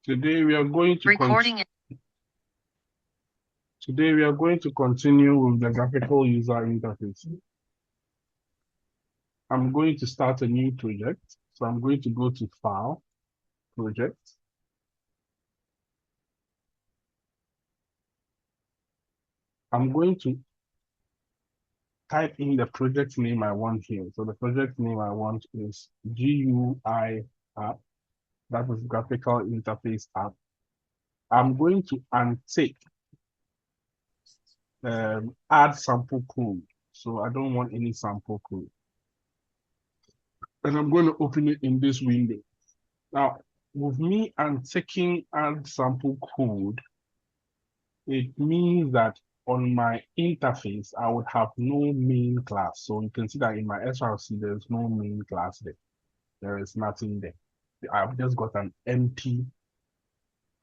Today we are going to continue with the graphical user interface. I'm going to start a new project. So I'm going to go to File, Project. I'm going to type in the project name I want here. So the project name I want is GUI app. That is graphical interface app. I'm going to untick add sample code. So I don't want any sample code. And I'm going to open it in this window. Now, with me unticking add sample code, it means that on my interface, I would have no main class. So you can see that in my SRC, there's no main class there. There is nothing there. I've just got an empty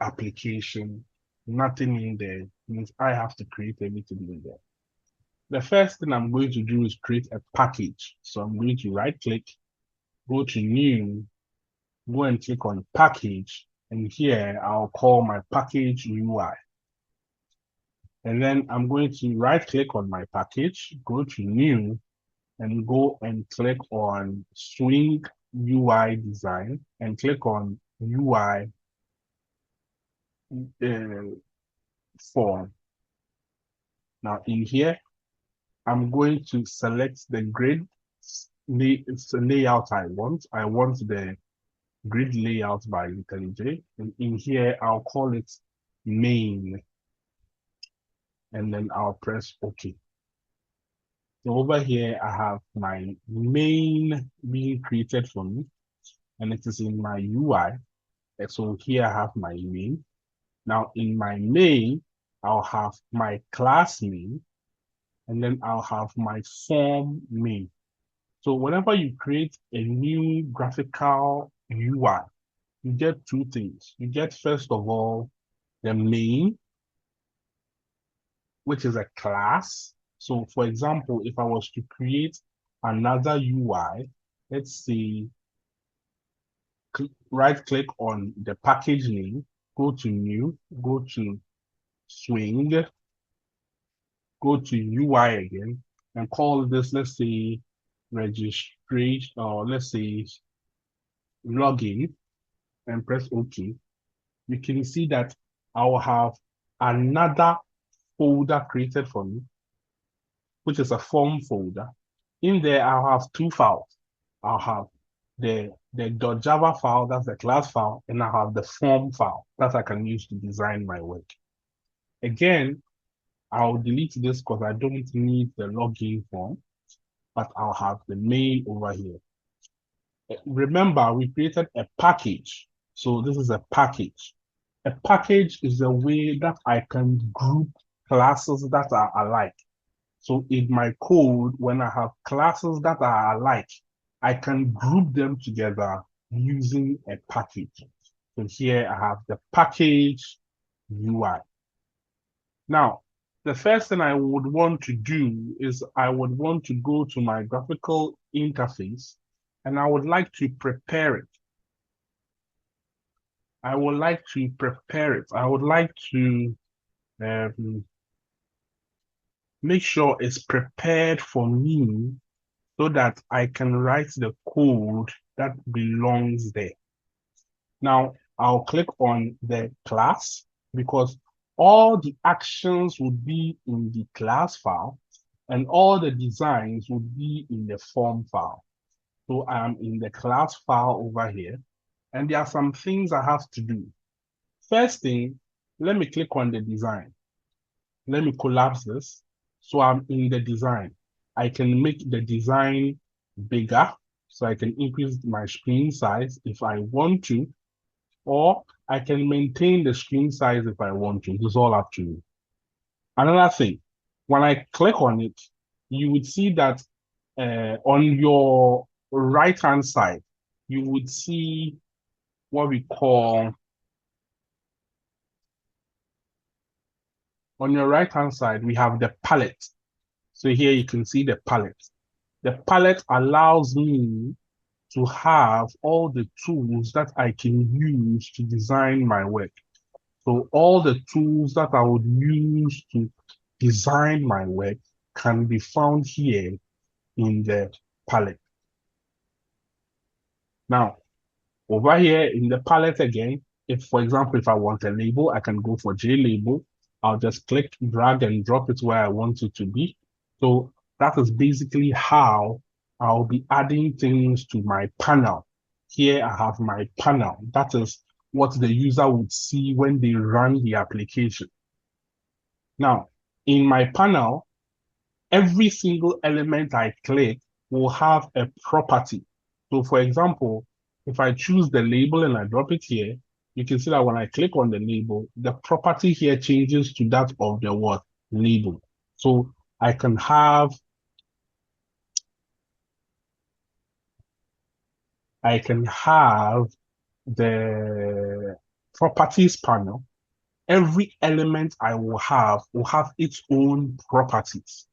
application, nothing in there. It means I have to create everything in there. The first thing I'm going to do is create a package. So I'm going to right click, go to new, go and click on package. And here I'll call my package UI. And then I'm going to right click on my package, go to new, and go and click on Swing UI Design and click on UI form. Now in here, I'm going to select the grid layout I want. I want the grid layout by IntelliJ. And in here, I'll call it main. And then I'll press OK. So over here, I have my main being created for me, and it is in my UI. And so here I have my main. Now in my main, I'll have my class main, and then I'll have my form main. So whenever you create a new graphical UI, you get two things. You get, first of all, the main, which is a class. So for example, if I was to create another UI, let's say, right click on the package name, go to new, go to swing, go to UI again, and call this, let's say, registration, or let's say login, and press OK. You can see that I will have another folder created for me, which is a form folder. In there, I'll have two files. I'll have the .java file, that's the class file, and I have the form file that I can use to design my work. Again, I'll delete this because I don't need the login form, but I'll have the main over here. Remember, we created a package. So this is a package. A package is a way that I can group classes that are alike. So in my code, when I have classes that are alike, I can group them together using a package. So here I have the package UI. Now, the first thing I would want to do is I would want to go to my graphical interface and I would like to prepare it. I would like to prepare it. I would like to make sure it's prepared for me so that I can write the code that belongs there. Now, I'll click on the class because all the actions would be in the class file and all the designs would be in the form file. So I'm in the class file over here, and there are some things I have to do. First thing, let me click on the design. Let me collapse this. So I'm in the design. I can make the design bigger, so I can increase my screen size if I want to, or I can maintain the screen size if I want to. It's all up to you. Another thing, when I click on it, you would see that on your right-hand side, you would see what we call, on your right-hand side, we have the palette. So here you can see the palette. The palette allows me to have all the tools that I can use to design my work. So all the tools that I would use to design my work can be found here in the palette. Now, over here in the palette again, if, for example, if I want a label, I can go for JLabel. I'll just click, drag, and drop it where I want it to be. So that is basically how I'll be adding things to my panel. Here I have my panel. That is what the user would see when they run the application. Now, in my panel, every single element I click will have a property. So for example, if I choose the label and I drop it here, you can see that when I click on the label, the property here changes to that of the what? Label. So I can have the properties panel. Every element I will have its own properties.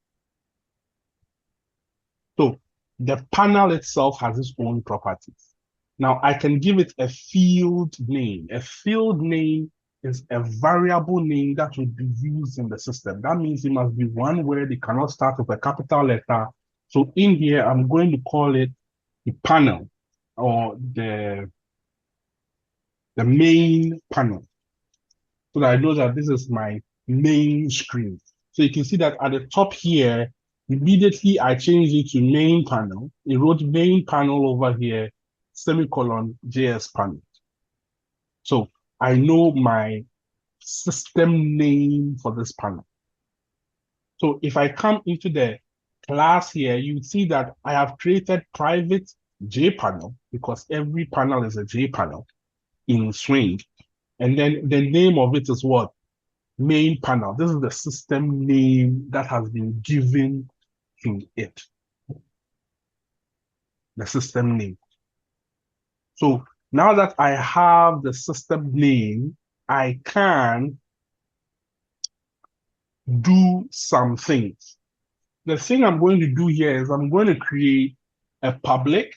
So the panel itself has its own properties. Now I can give it a field name. A field name is a variable name that will be used in the system. That means it must be one word. It cannot start with a capital letter. So in here, I'm going to call it the panel or the main panel, so that I know that this is my main screen. So you can see that at the top here, immediately I changed it to main panel. It wrote main panel over here, semicolon JS panel. So I know my system name for this panel. So if I come into the class here, you see that I have created private JPanel because every panel is a JPanel in Swing. And then the name of it is what? Main panel. This is the system name that has been given to it. The system name. So now that I have the system name, I can do some things. The thing I'm going to do here is I'm going to create a public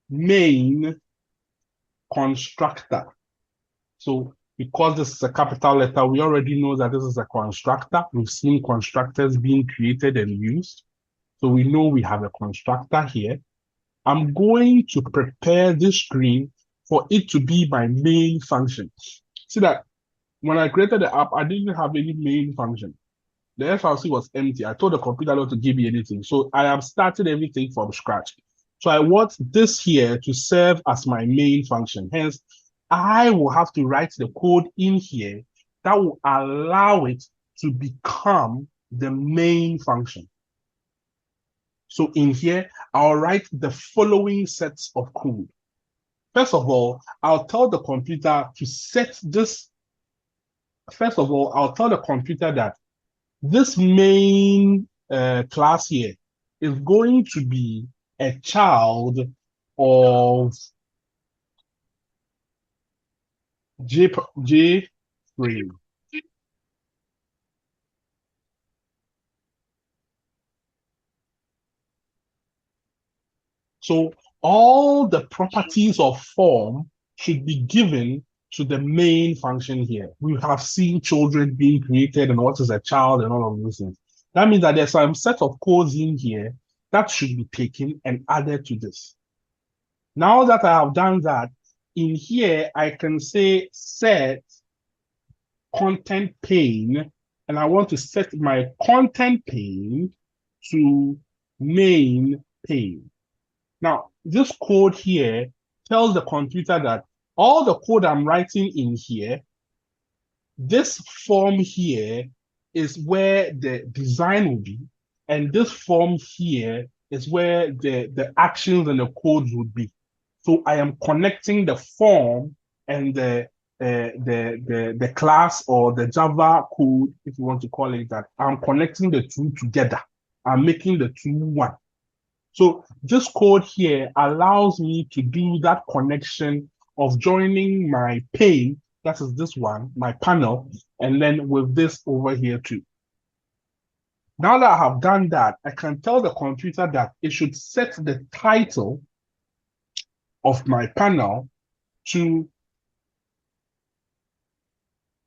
main constructor. So because this is a capital letter, we already know that this is a constructor. We've seen constructors being created and used. So we know we have a constructor here. I'm going to prepare this screen for it to be my main function. See that when I created the app, I didn't have any main function. The FRC was empty. I told the computer not to give me anything. So I have started everything from scratch. So I want this here to serve as my main function. Hence, I will have to write the code in here that will allow it to become the main function. So in here, I'll write the following sets of code. First of all, I'll tell the computer to set this. First of all, I'll tell the computer that this main class here is going to be a child of JFrame. So all the properties of form should be given to the main function here. We have seen children being created and what is a child and all of those things. That means that there's some set of codes in here that should be taken and added to this. Now that I have done that, in here, I can say set content pane, and I want to set my content pane to main pane. Now, this code here tells the computer that all the code I'm writing in here, this form here is where the design will be, and this form here is where the actions and the codes would be. So I am connecting the form and the class or the Java code, if you want to call it that. I'm connecting the two together. I'm making the two one. So this code here allows me to do that connection of joining my pane, that is this one, my panel, and then with this over here too. Now that I have done that, I can tell the computer that it should set the title of my panel to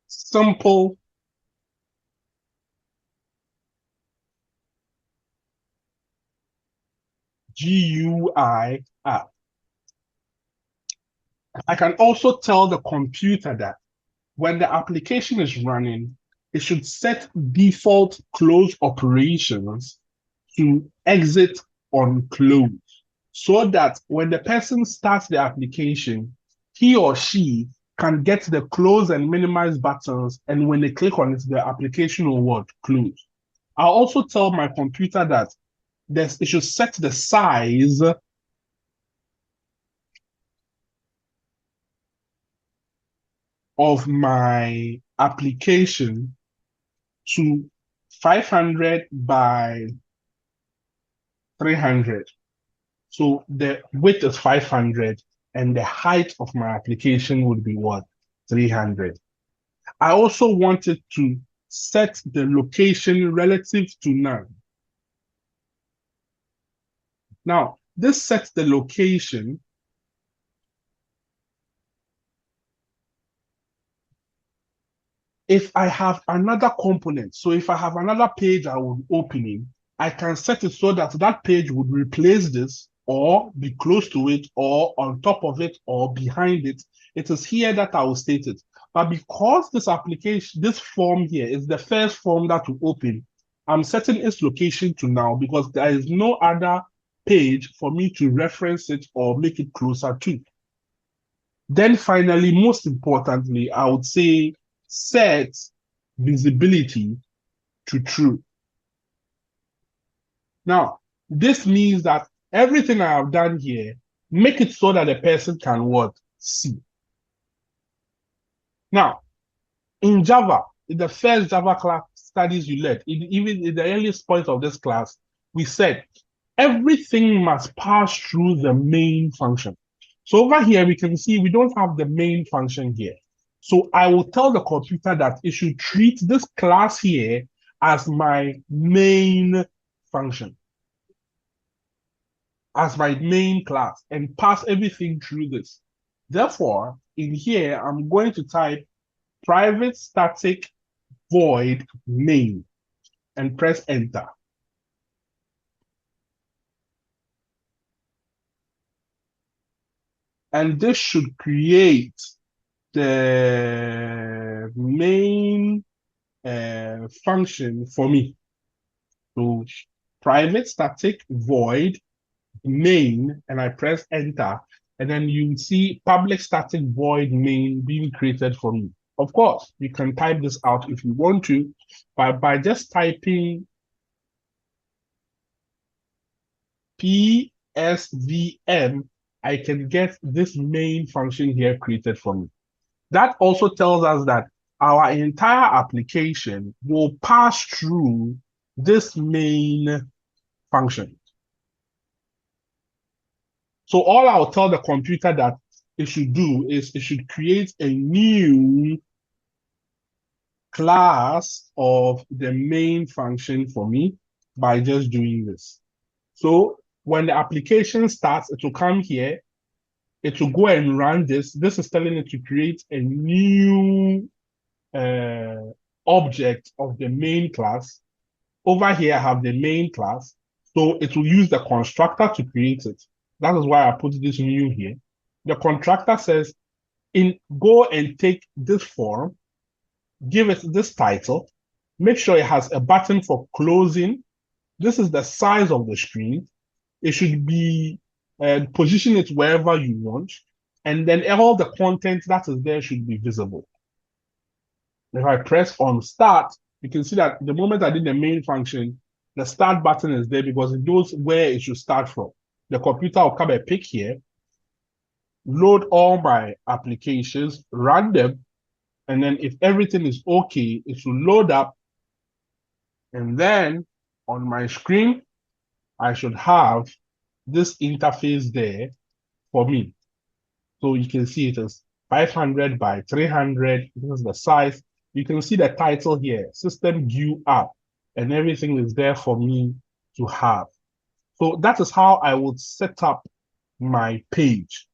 simple GUI app. I can also tell the computer that when the application is running, it should set default close operations to exit on close so that when the person starts the application, he or she can get the close and minimize buttons, and when they click on it, the application will what? Close. I'll also tell my computer that it should set the size of my application to 500 by 300. So the width is 500 and the height of my application would be what? 300. I also wanted to set the location relative to none. Now, this sets the location if I have another component. So if I have another page I will be opening, I can set it so that that page would replace this or be close to it or on top of it or behind it. It is here that I will state it. But because this application, this form here is the first form that will open, I'm setting its location to now because there is no other page for me to reference it or make it closer to. Then finally, most importantly, I would say set visibility to true. Now, this means that everything I have done here, make it so that the person can what? See. Now, in Java, in the first Java class studies you led, even in the earliest point of this class, we said everything must pass through the main function. So over here, we can see we don't have the main function here. So I will tell the computer that it should treat this class here as my main function, as my main class, and pass everything through this. Therefore, in here, I'm going to type private static void main and press enter. And this should create the main function for me. So private static void main, and I press enter, and then you see public static void main being created for me. Of course, you can type this out if you want to, but by just typing PSVM, I can get this main function here created for me. That also tells us that our entire application will pass through this main function. So all I'll tell the computer that it should do is it should create a new class of the main function for me by just doing this. So when the application starts, it will come here, it will go and run this. This is telling it to create a new object of the main class. Over here, I have the main class. So it will use the constructor to create it. That is why I put this new here. The constructor says, go and take this form, give it this title, make sure it has a button for closing. This is the size of the screen. It should be, position it wherever you want. And then all the content that is there should be visible. If I press on start, you can see that the moment I did the main function, the start button is there because it knows where it should start from. The computer will come and pick here, load all my applications, run them, and then if everything is okay, it should load up. And then on my screen, I should have this interface there for me. So you can see it is 500 by 300. This is the size. You can see the title here, System GUI app. and everything is there for me to have. So that is how I would set up my page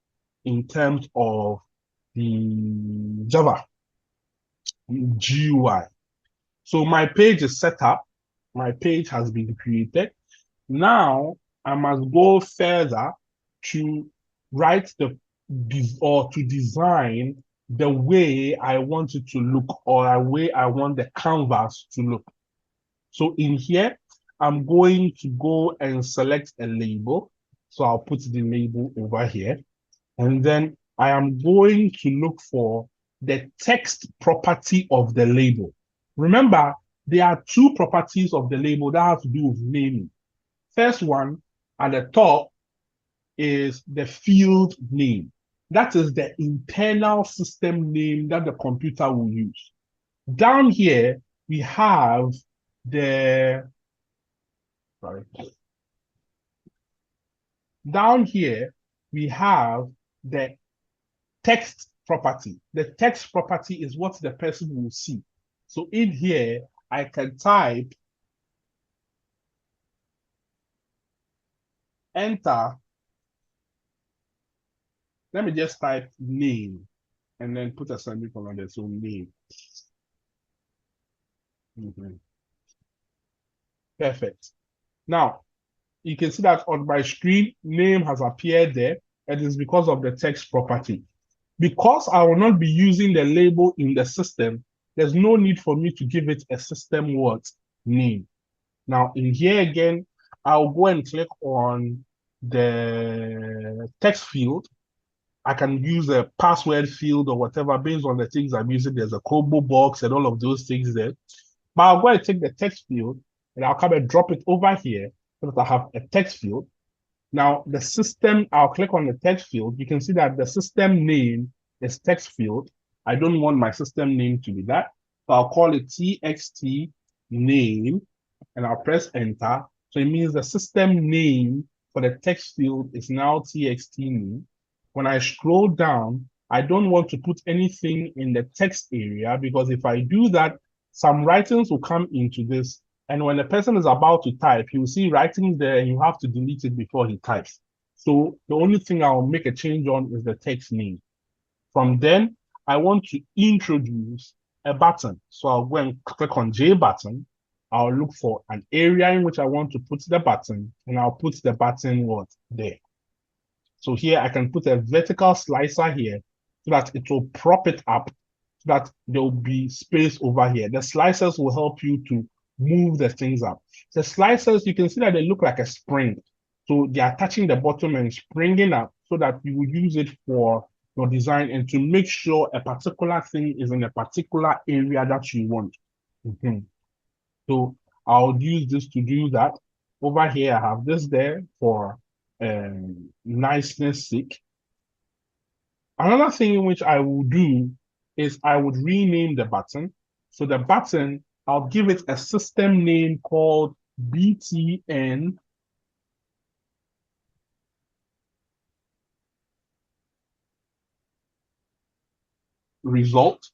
in terms of the Java GUI. So my page is set up. My page has been created. Now I must go further to write or to design the way I want it to look, or the way I want the canvas to look. So in here, I'm going to go and select a label. So I'll put the label over here. And then I am going to look for the text property of the label. Remember, there are two properties of the label that have to do with naming. First one at the top is the field name. That is the internal system name that the computer will use. Down here, we have the, sorry. Down here, we have the text property. The text property is what the person will see. So in here, I can type enter. Let me just type name and then put a semicolon there. So name. Perfect. Now, you can see that on my screen, name has appeared there. It is because of the text property. Because I will not be using the label in the system, there's no need for me to give it a system word name. Now, in here again, I'll go and click on the text field. I can use a password field or whatever based on the things I'm using. There's a combo box and all of those things there. But I'll go and take the text field and I'll come and drop it over here so that I have a text field. Now, the system, I'll click on the text field. You can see that the system name is text field. I don't want my system name to be that. So I'll call it txt name and I'll press enter. So it means the system name for the text field is now txt name. When I scroll down, I don't want to put anything in the text area because if I do that, some writings will come into this. And when the person is about to type, you will see writings there and you have to delete it before he types. So the only thing I'll make a change on is the text name. From then, I want to introduce a button. So I'll go and click on J button. I'll look for an area in which I want to put the button, and I'll put the button what there. So here I can put a vertical slicer here so that it will prop it up so that there will be space over here. The slicers will help you to move the things up. The slicers, you can see that they look like a spring. So they are touching the bottom and springing up so that you will use it for your design and to make sure a particular thing is in a particular area that you want. So I'll use this to do that. Over here, I have this there for niceness sake. Another thing in which I will do is I would rename the button. So the button, I'll give it a system name called BTN result.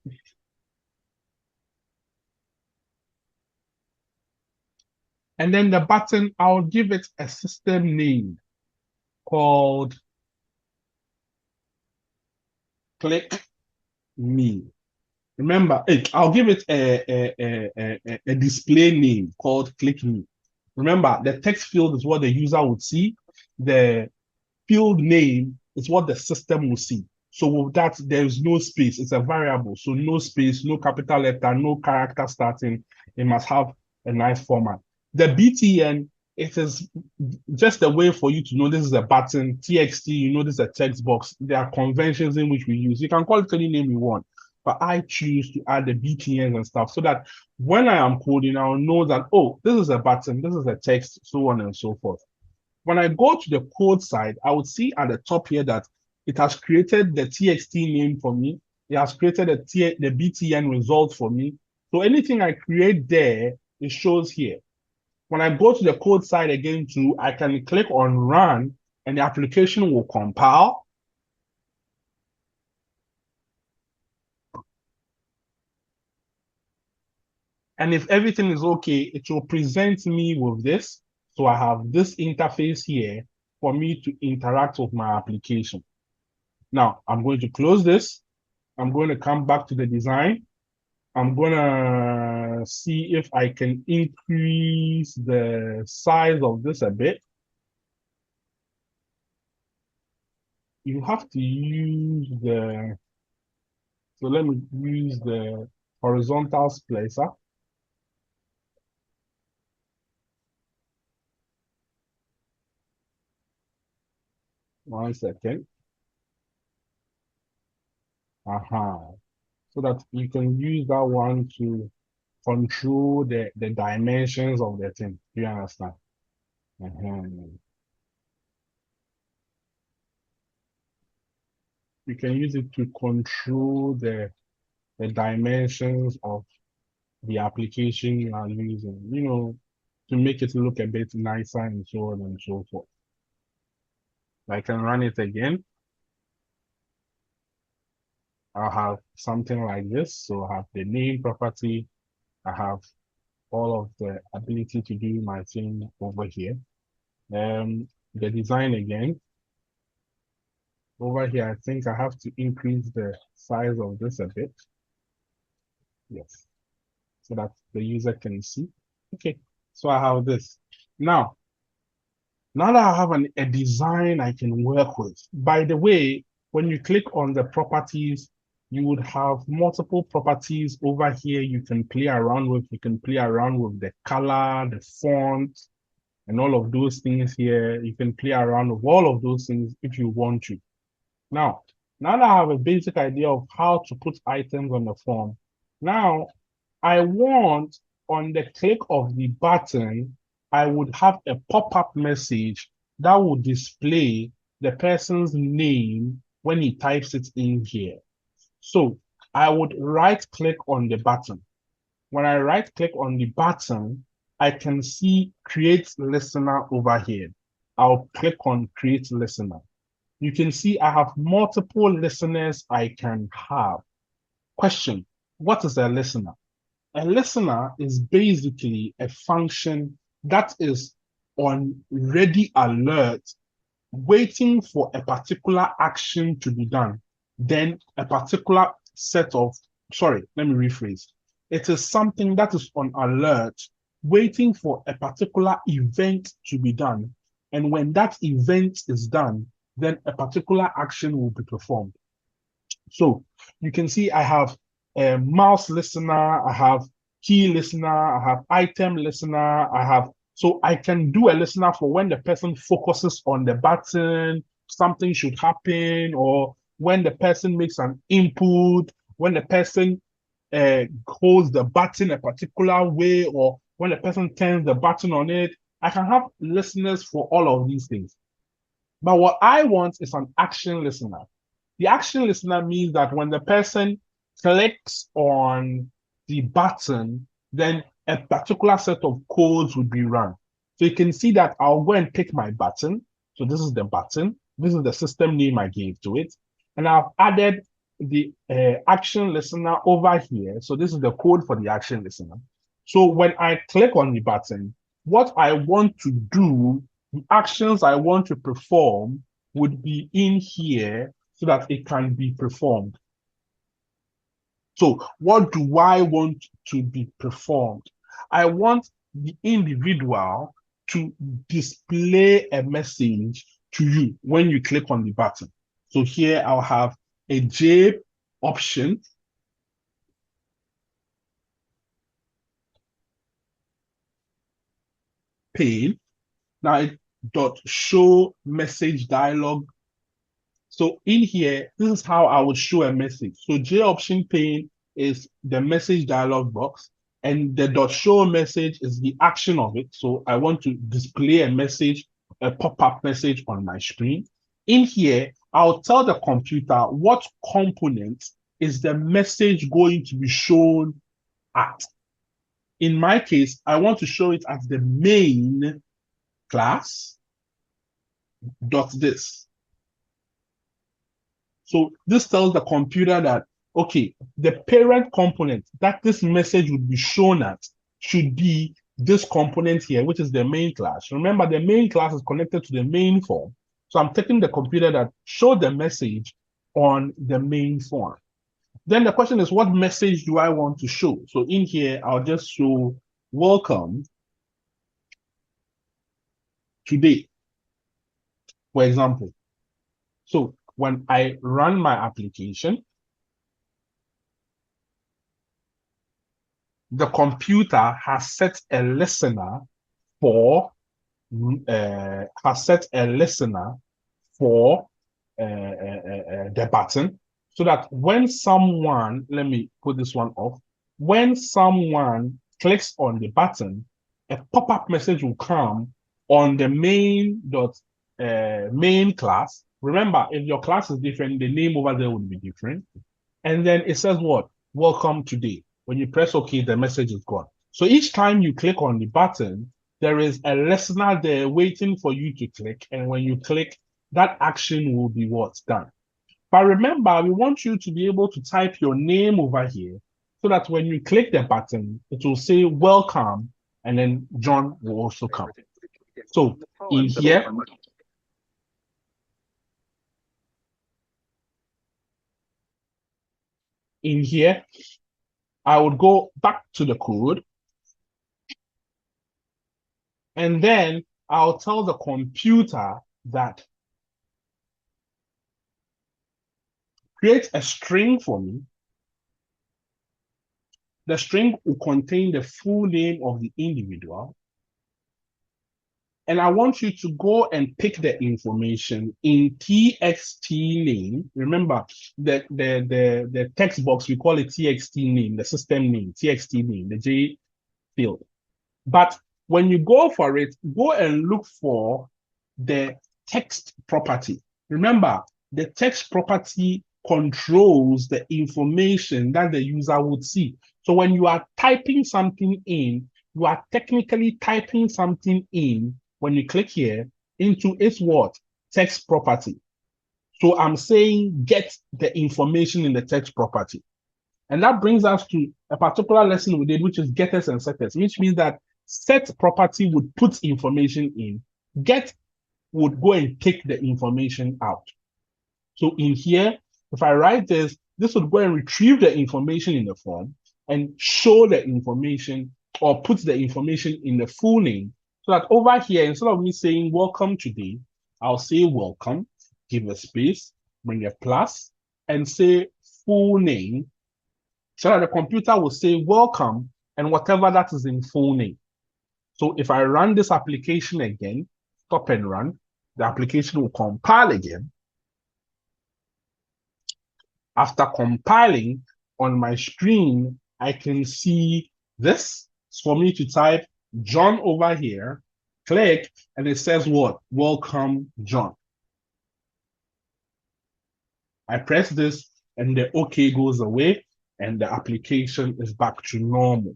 And then the button, I'll give it a system name called Click Me. Remember, I'll give it a display name called Click Me. Remember, the text field is what the user would see. The field name is what the system will see. So with that, there is no space. It's a variable. So no space, no capital letter, no character starting. It must have a nice format. The BTN, it is just a way for you to know this is a button. TXT, you know this is a text box. There are conventions in which we use. You can call it any name you want, but I choose to add the BTNs and stuff so that when I am coding, I'll know that, oh, this is a button, this is a text, so on and so forth. When I go to the code side, I would see at the top here that it has created the TXT name for me. It has created the BTN result for me. So anything I create there, it shows here. When I go to the code side again too, I can click on run and the application will compile. And if everything is okay, it will present me with this. So I have this interface here for me to interact with my application. Now I'm going to close this. I'm going to come back to the design. I'm going to see if I can increase the size of this a bit. You have to use so let me use the horizontal splicer. One second. So that you can use that one to control the dimensions of the thing. Do you understand? You can use it to control the dimensions of the application you are using, to make it look a bit nicer and so on and so forth. I can run it again. I'll have something like this. So I have the name property. I have all of the ability to do my thing over here. The design again. Over here, I think I have to increase the size of this a bit. Yes, so that the user can see. Okay, so I have this. Now that I have a design I can work with. By the way, when you click on the properties, you would have multiple properties over here you can play around with. You can play around with the color, the font, and all of those things here. You can play around with all of those things if you want to. Now that I have a basic idea of how to put items on the form, now I want on the click of the button, I would have a pop-up message that would display the person's name when he types it in here. So I would right-click on the button. When I right-click on the button, I can see Create Listener over here. I'll click on Create Listener. You can see I have multiple listeners I can have. Question: what is a listener? A listener is basically a function that is on ready alert, waiting for a particular action to be done. Then a particular set of, sorry, let me rephrase. It is something that is on alert, waiting for a particular event to be done. And when that event is done, then a particular action will be performed. So you can see I have a mouse listener, I have key listener, I have item listener, so I can do a listener for when the person focuses on the button, something should happen, or when the person makes an input, when the person holds the button a particular way, or when the person turns the button on it. I can have listeners for all of these things. But what I want is an action listener. The action listener means that when the person clicks on the button, then a particular set of codes would be run. So you can see that I'll go and pick my button. So this is the button. This is the system name I gave to it. And I've added the action listener over here. So this is the code for the action listener. So when I click on the button, what I want to do, the actions I want to perform would be in here so that it can be performed. So what do I want to be performed? I want the individual to display a message to you when you click on the button. So here I'll have a J option. Pane. Now it dot show message dialog. So in here, this is how I would show a message. So J option pane is the message dialog box, and the dot show message is the action of it. So I want to display a message, a pop-up message on my screen. In here, I'll tell the computer what component is the message going to be shown at. In my case, I want to show it as the main class dot this. So this tells the computer that okay, the parent component that this message would be shown at should be this component here, which is the main class. Remember, the main class is connected to the main form. So I'm taking the computer that showed the message on the main form. Then the question is, what message do I want to show? So in here, I'll just show welcome today, for example. So when I run my application, the computer has set a listener for the button, so that when someone, let me put this one off, when someone clicks on the button, a pop-up message will come on the main class. Remember, if your class is different, the name over there would be different. And then it says what? Welcome today. When you press OK, the message is gone. So each time you click on the button, there is a listener there waiting for you to click. And when you click, that action will be what's done. But remember, we want you to be able to type your name over here so that when you click the button, it will say welcome, and then John will also come. So in here, I would go back to the code, and then I'll tell the computer that create a string for me. The string will contain the full name of the individual. And I want you to go and pick the information in txt name. Remember, the text box, we call it txt name, the system name, txt name, the J field. But when you go for it, go and look for the text property. Remember, the text property controls the information that the user would see. So when you are typing something in, you are technically typing something in, when you click here, into its what? Text property. So I'm saying get the information in the text property. And that brings us to a particular lesson we did, which is getters and setters, which means that set property would put information in, get would go and take the information out. So in here, if I write this, this would go and retrieve the information in the form and show the information or put the information in the full name. So that over here, instead of me saying welcome today, I'll say welcome, give a space, bring a plus, and say full name, so that the computer will say welcome and whatever that is in full name. So if I run this application again, stop and run, the application will compile again. After compiling on my screen, I can see this. It's for me to type John over here, click, and it says what? Welcome, John. I press this and the OK goes away and the application is back to normal.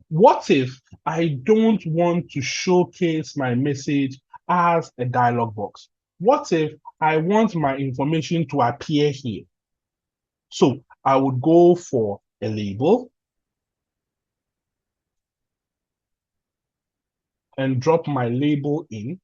What if I don't want to showcase my message as a dialog box? What if I want my information to appear here? So I would go for a label and drop my label in.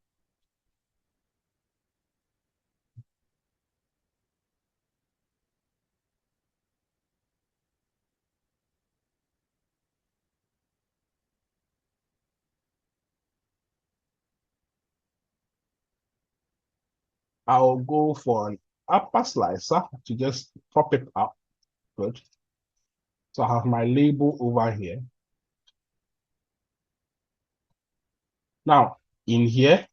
I'll go for an upper slicer to just prop it up. Good. So I have my label over here. Now, in here,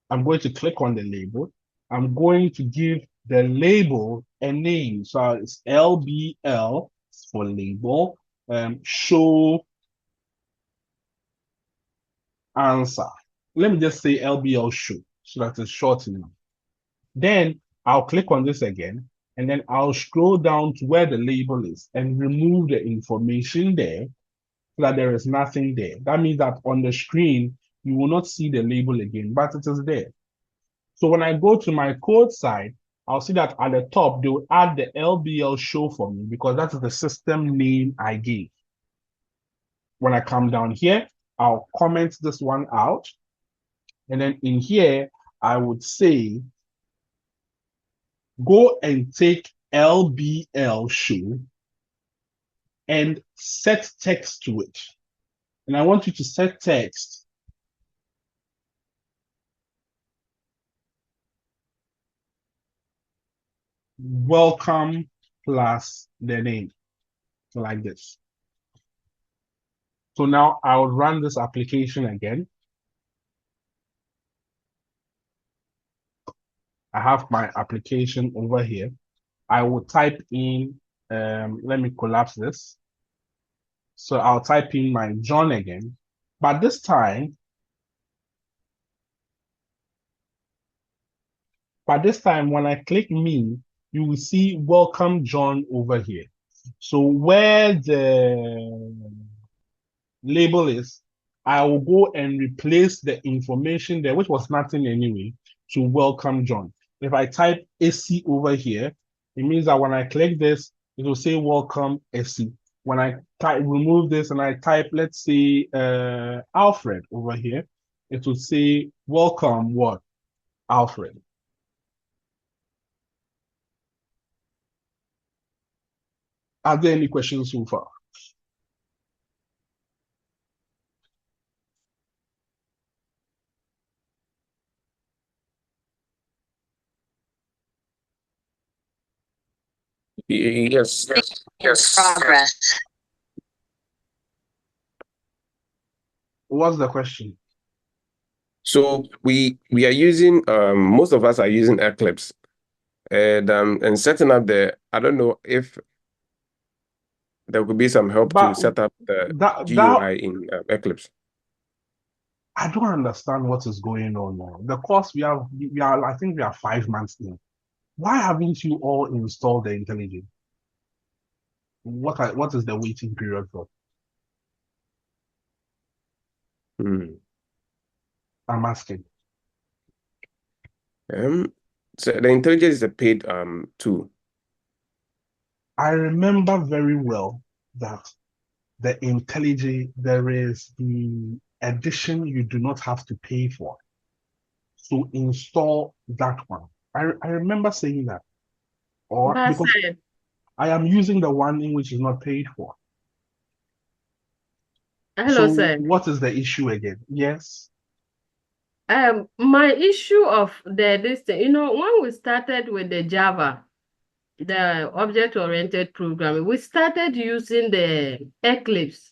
I'm going to click on the label. I'm going to give the label a name. So it's LBL for label, show answer. Let me just say LBL show, so that it's short enough. Then I'll click on this again, and then I'll scroll down to where the label is and remove the information there so that there is nothing there. That means that on the screen, you will not see the label again, but it is there. So when I go to my code side, I'll see that at the top, they will add the LBL show for me because that is the system name I gave. When I come down here, I'll comment this one out. And then in here, I would say, go and take LBL show and set text to it. And I want you to set text. Welcome plus the name, like this. So now I'll run this application again. I have my application over here. I will type in, let me collapse this. So I'll type in my John again, but this time, when I click me, you will see welcome John over here. So where the label is, I will go and replace the information there, which was nothing anyway, to welcome John. If I type AC over here, it means that when I click this, it will say welcome AC. When I remove this and I type, let's say, Alfred over here, it will say welcome what? Alfred. Are there any questions so far? Yes. Progress. What's the question? So we are using most of us are using Eclipse, and setting up I don't know if there could be some help to set up the GUI in Eclipse. I don't understand what is going on now. The course we are, I think we are 5 months in. Why haven't you all installed the IntelliJ? What is the waiting period for? I'm asking. So the IntelliJ is a paid tool. I remember very well that the IntelliJ, there is the edition you do not have to pay for. So install that one. I remember saying that. Or because I am using the one in which is not paid for. Hello, so sir. What is the issue again? Yes. My issue of this thing, when we started with the Java, the object-oriented programming, we started using the Eclipse.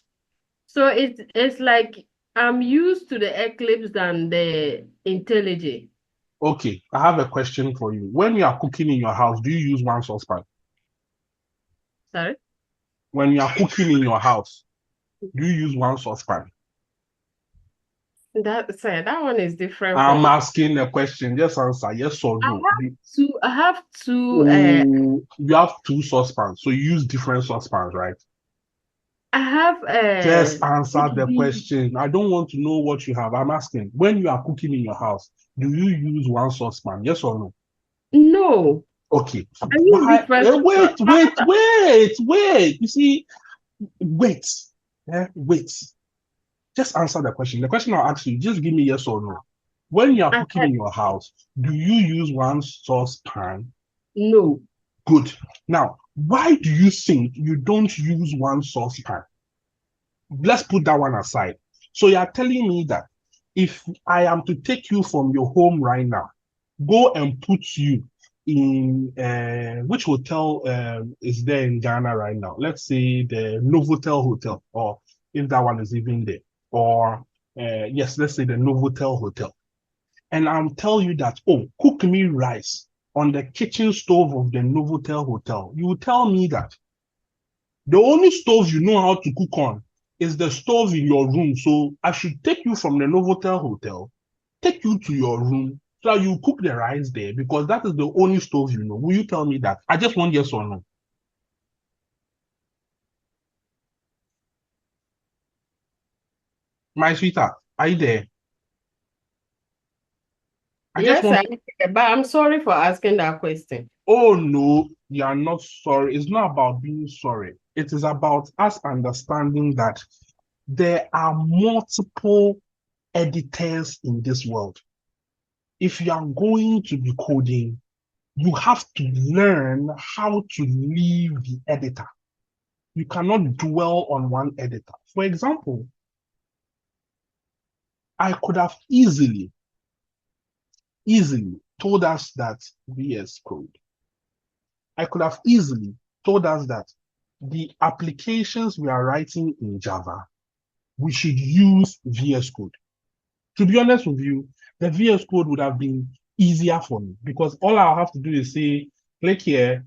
So it's like I'm used to the Eclipse than the IntelliJ. Okay, I have a question for you. When you are cooking in your house, do you use one saucepan? Sorry? When you are cooking in your house, do you use one saucepan? That one is different. I'm asking a question. Just answer yes or no. I have two. You have two saucepans, so you use different saucepans, right? I have Just answer the question. I don't want to know what you have. I'm asking, when you are cooking in your house, do you use one saucepan? Yes or no? No. Okay. Why? Wait. You see, wait. Wait. Just answer the question. The question I'll ask you, just give me yes or no. When you are cooking in your house, do you use one saucepan? No. Good. Now, why do you think you don't use one saucepan? Let's put that one aside. So you are telling me that if I am to take you from your home right now, go and put you in which hotel is there in Ghana right now? Let's say the Novotel Hotel, or if that one is even there, or yes, let's say the Novotel Hotel. And I'll tell you that, oh, cook me rice on the kitchen stove of the Novotel Hotel. You will tell me that the only stove you know how to cook on is the stove in your room. So I should take you from the Novotel Hotel, take you to your room, so that you cook the rice there, because that is the only stove you know. Will you tell me that? I just want yes or no. My sweetheart, are you there? Yes, but I'm sorry for asking that question. Oh no, you are not sorry. It's not about being sorry. It is about us understanding that there are multiple editors in this world. If you are going to be coding, you have to learn how to leave the editor. You cannot dwell on one editor. For example, I could have easily told us that VS Code. I could have easily told us that the applications we are writing in Java, we should use VS Code. To be honest with you, the VS Code would have been easier for me because all I'll have to do is say, click here,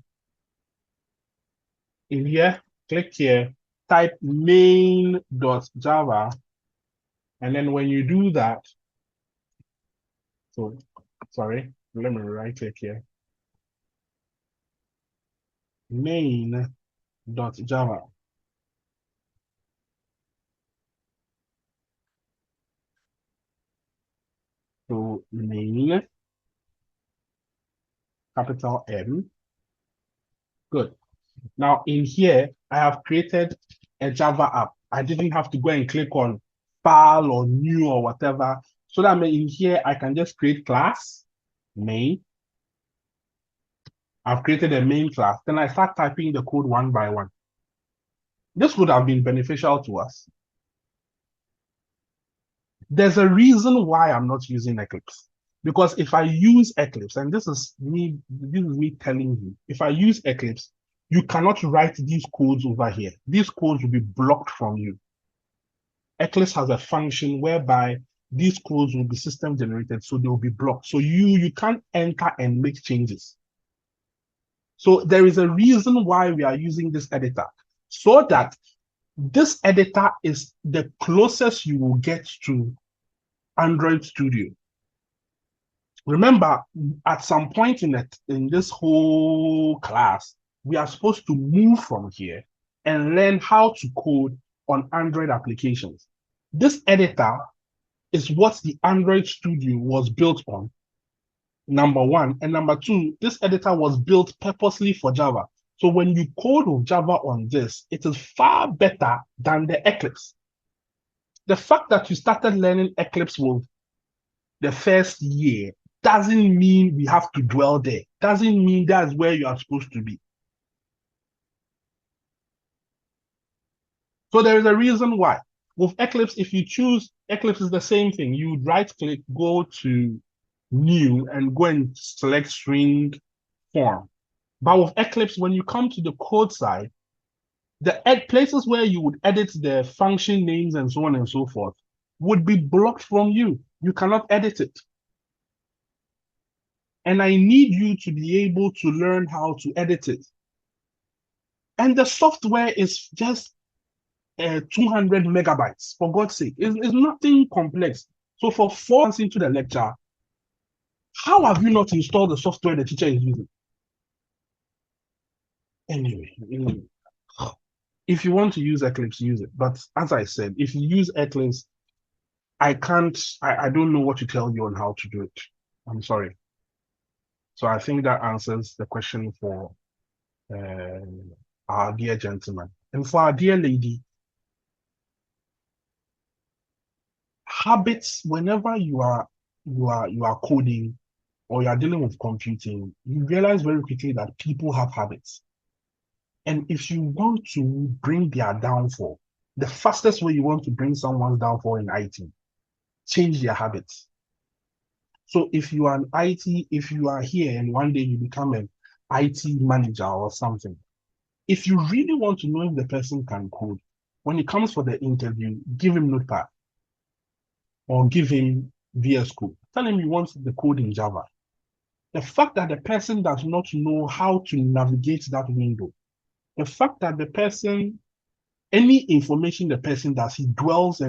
in here, click here, type main.java, and then when you do that, so sorry, let me right click here, main.java. So main, capital M. Good. Now in here, I have created a Java app. I didn't have to go and click on file or new or whatever. So that in here, I can just create class, main. I've created a main class. Then I start typing the code one by one. This would have been beneficial to us. There's a reason why I'm not using Eclipse. Because if I use Eclipse, and this is me telling you, if I use Eclipse, you cannot write these codes over here. These codes will be blocked from you. Eclipse has a function whereby these codes will be system generated, so they will be blocked. So you can't enter and make changes. So there is a reason why we are using this editor, so that this editor is the closest you will get to Android Studio. Remember, at some point in this whole class, we are supposed to move from here and learn how to code on Android applications. This editor is what the Android Studio was built on, number one. And number two, this editor was built purposely for Java. So when you code with Java on this, it is far better than the Eclipse. The fact that you started learning Eclipse with the first year doesn't mean we have to dwell there. Doesn't mean that's where you are supposed to be. So there is a reason why. With Eclipse, if you choose, Eclipse is the same thing. You right-click, go to new, and go and select string form. But with Eclipse, when you come to the code side, the places where you would edit the function names and so on and so forth would be blocked from you. You cannot edit it. And I need you to be able to learn how to edit it. And the software is just 200 megabytes, for God's sake. It's nothing complex. So for 4 months into the lecture, how have you not installed the software the teacher is using? Anyway, if you want to use Eclipse, use it. But as I said, if you use Eclipse, I don't know what to tell you on how to do it. I'm sorry. So I think that answers the question for our dear gentleman. And for our dear lady, habits, whenever you are coding or you are dealing with computing, you realize very quickly that people have habits. And if you want to bring their downfall, the fastest way you want to bring someone's downfall in IT, change their habits. So if you are an IT, if you are here and one day you become an IT manager or something, if you really want to know if the person can code, when it comes for the interview, give him Notepad or give him VS Code. Tell him you want the code in Java. The fact that the person does not know how to navigate that window, the fact that the person, any information the person does, he dwells